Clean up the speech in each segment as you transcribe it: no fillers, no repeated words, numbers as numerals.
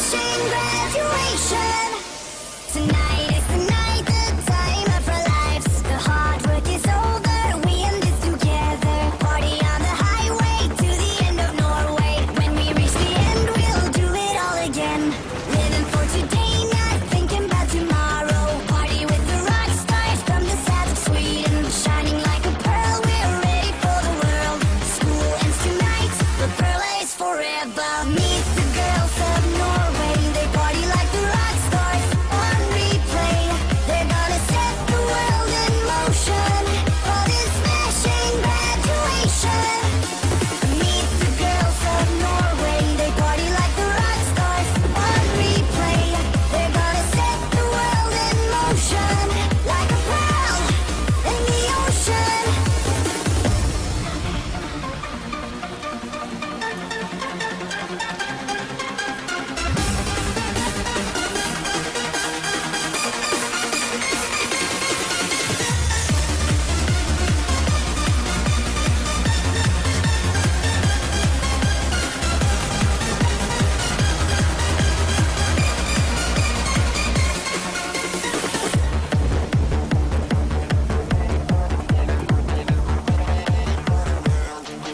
smashing graduation. Tonight is the night, the time of our lives. The hard work is over, we end this together. Party on the highway to the end of Norway. When we reach the end, we'll do it all again. Living for today, not thinking about tomorrow. Party with the rock stars from the south of Sweden. Shining like a pearl, we're ready for the world. School ends tonight, but pearl is forever. Meet the girls of Norway, they party like the rock stars on replay. They're gonna set the world in motion for this smashing graduation. Meet the girls of Norway, they party like the rock stars on replay. They're gonna set the world in motion like a pearl in the ocean.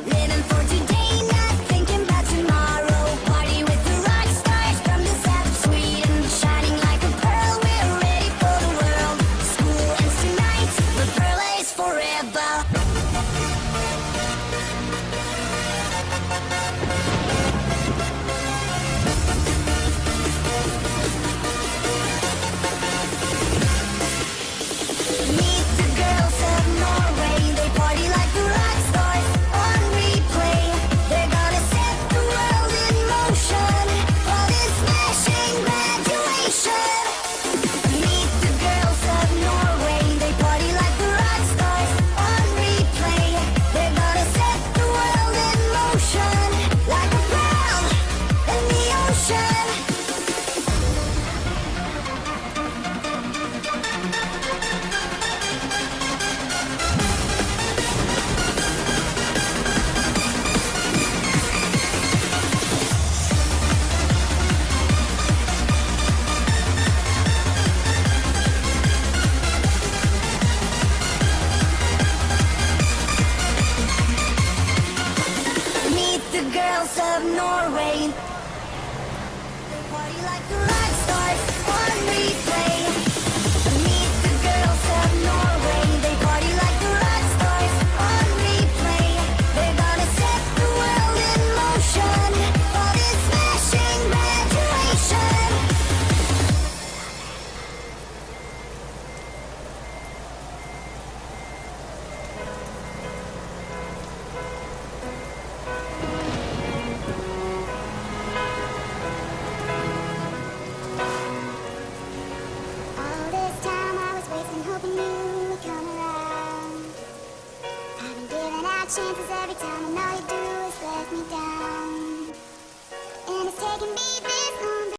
Living for today, not thinking about tomorrow. Party with the rock stars from the south of Sweden. Shining like a pearl, we're ready for the world. School ends tonight, but pearl is forever. Meet the girls of Norway, they party like the rock stars on replay. They're gonna set the world in motion for this smashing graduation. Meet the girls of Norway, they party like the rock stars on replay. They're gonna set the world in motion like a pearl in the ocean. Meet the girls of Norway. They party like the rock stars on replay. Meet the girls of Norway. They party like the rock stars on replay. They're gonna set the world in motion for this smashing graduation. All this time I was wasting, hoping you would come around. I've been giving out chances every time, and all you do is let me down. And it's taking me